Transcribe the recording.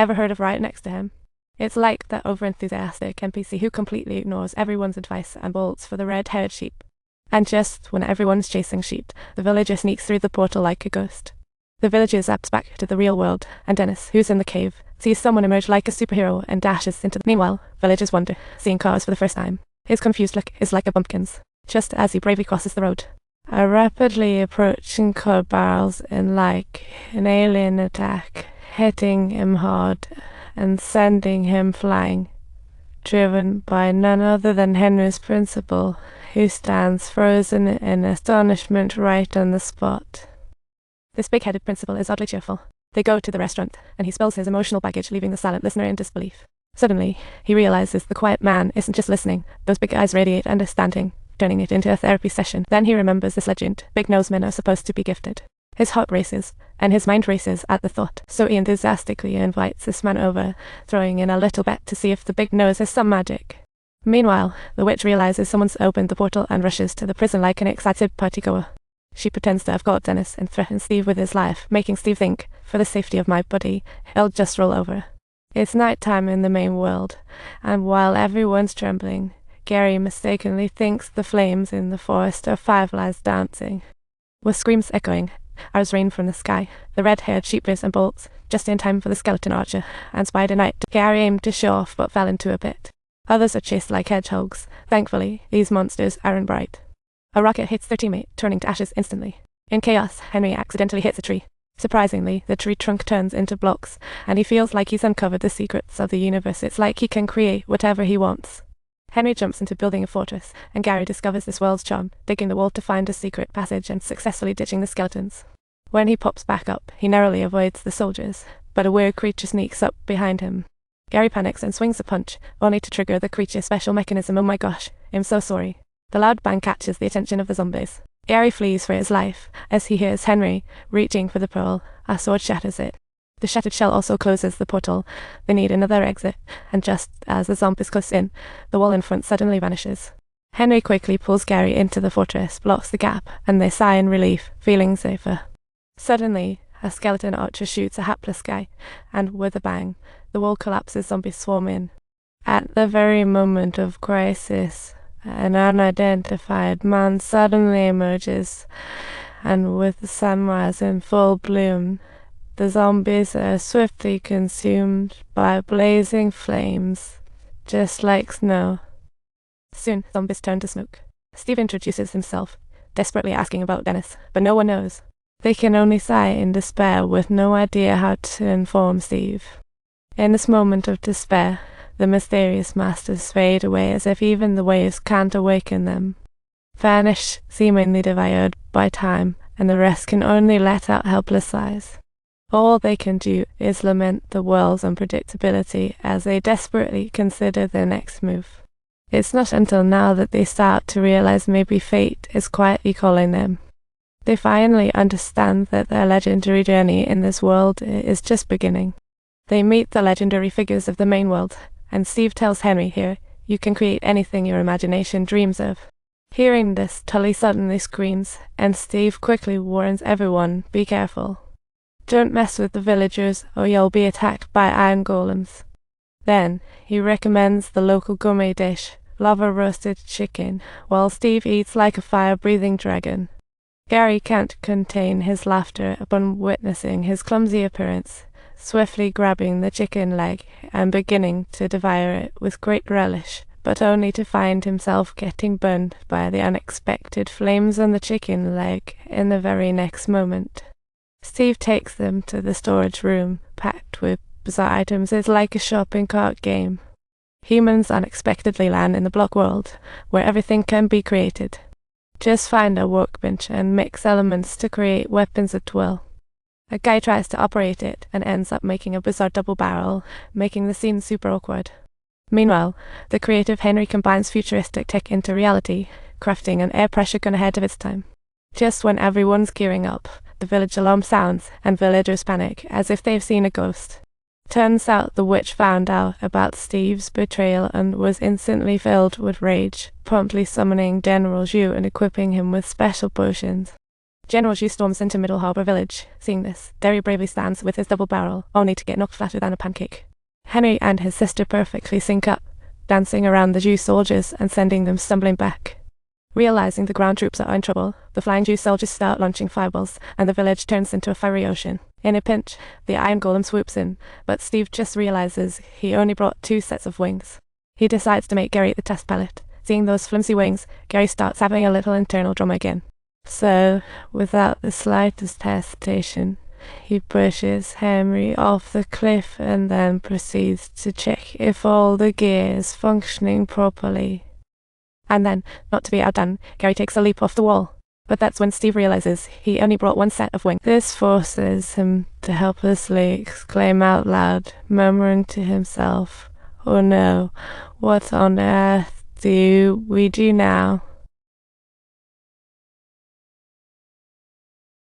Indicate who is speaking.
Speaker 1: Ever heard of right next to him? It's like that overenthusiastic NPC who completely ignores everyone's advice and bolts for the red-haired sheep. And just when everyone's chasing sheep, the villager sneaks through the portal like a ghost. The villager zaps back to the real world, and Dennis, who's in the cave, sees someone emerge like a superhero and dashes into the... Meanwhile, villagers wonder, seeing cars for the first time. His confused look is like a bumpkin's, just as he bravely crosses the road. A rapidly approaching car barrels in like an alien attack, hitting him hard and sending him flying, driven by none other than Henry's principal, who stands frozen in astonishment right on the spot. This big-headed principal is oddly cheerful. They go to the restaurant, and he spills his emotional baggage, leaving the silent listener in disbelief. Suddenly, he realizes the quiet man isn't just listening. Those big eyes radiate understanding, turning it into a therapy session. Then he remembers this legend. Big nosemen are supposed to be gifted. His heart races, and his mind races at the thought, so he enthusiastically invites this man over, throwing in a little bet to see if the big nose has some magic. Meanwhile, the witch realizes someone's opened the portal and rushes to the prison like an excited partygoer. She pretends to have caught Dennis and threatens Steve with his life, making Steve think, for the safety of my buddy, he'll just roll over. It's night time in the main world, and while everyone's trembling, Gary mistakenly thinks the flames in the forest are fireflies dancing. With screams echoing, arrows rain from the sky. The red-haired sheep race and bolts, just in time for the skeleton archer, and Spider Knight. Gary aimed to show off but fell into a pit. Others are chased like hedgehogs. Thankfully, these monsters aren't bright. A rocket hits their teammate, turning to ashes instantly. In chaos, Henry accidentally hits a tree. Surprisingly, the tree trunk turns into blocks, and he feels like he's uncovered the secrets of the universe. It's like he can create whatever he wants. Henry jumps into building a fortress, and Gary discovers this world's charm, digging the wall to find a secret passage and successfully ditching the skeletons. When he pops back up, he narrowly avoids the soldiers, but a weird creature sneaks up behind him. Gary panics and swings a punch, only to trigger the creature's special mechanism. Oh my gosh, I'm so sorry. The loud bang catches the attention of the zombies. Gary flees for his life, as he hears Henry reaching for the pearl. A sword shatters it. The shattered shell also closes the portal. They need another exit, and just as the zombies close in, the wall in front suddenly vanishes. Henry quickly pulls Gary into the fortress, blocks the gap, and they sigh in relief, feeling safer. Suddenly, a skeleton archer shoots a hapless guy, and with a bang, the wall collapses. Zombies swarm in. At the very moment of crisis, an unidentified man suddenly emerges, and with the sunrise in full bloom, the zombies are swiftly consumed by blazing flames, just like snow. Soon, zombies turn to smoke. Steve introduces himself, desperately asking about Dennis, but no one knows. They can only sigh in despair with no idea how to inform Steve. In this moment of despair, the mysterious masters fade away as if even the waves can't awaken them. Vanish, seemingly devoured by time, and the rest can only let out helpless sighs. All they can do is lament the world's unpredictability as they desperately consider their next move. It's not until now that they start to realize maybe fate is quietly calling them. They finally understand that their legendary journey in this world is just beginning. They meet the legendary figures of the main world, and Steve tells Henry here, you can create anything your imagination dreams of. Hearing this, Tully suddenly screams, and Steve quickly warns everyone, be careful. Don't mess with the villagers or you'll be attacked by iron golems. Then, he recommends the local gourmet dish, lava-roasted chicken, while Steve eats like a fire-breathing dragon. Gary can't contain his laughter upon witnessing his clumsy appearance, swiftly grabbing the chicken leg and beginning to devour it with great relish, but only to find himself getting burned by the unexpected flames on the chicken leg in the very next moment. Steve takes them to the storage room, packed with bizarre items. It's like a shopping cart game. Humans unexpectedly land in the block world, where everything can be created. Just find a workbench and mix elements to create weapons at will. A guy tries to operate it and ends up making a bizarre double barrel, making the scene super awkward. Meanwhile, the creative Henry combines futuristic tech into reality, crafting an air pressure gun ahead of its time. Just when everyone's gearing up, the village alarm sounds, and villagers panic, as if they've seen a ghost. Turns out the witch found out about Steve's betrayal and was instantly filled with rage, promptly summoning General Zhu and equipping him with special potions. General Zhu storms into Middle Harbour Village. Seeing this, Derry bravely stands with his double barrel, only to get knocked flatter than a pancake. Henry and his sister perfectly sync up, dancing around the Zhu soldiers and sending them stumbling back. Realizing the ground troops are in trouble, the flying Zhu soldiers start launching fireballs, and the village turns into a fiery ocean. In a pinch, the Iron Golem swoops in, but Steve just realizes he only brought 2 sets of wings. He decides to make Gary the test pilot. Seeing those flimsy wings, Gary starts having a little internal drama again. So, without the slightest hesitation, he pushes Henry off the cliff and then proceeds to check if all the gear is functioning properly. And then, not to be outdone, Gary takes a leap off the wall. But that's when Steve realizes he only brought 1 set of wings. This forces him to helplessly exclaim out loud, murmuring to himself, "Oh no, what on earth do we do now?"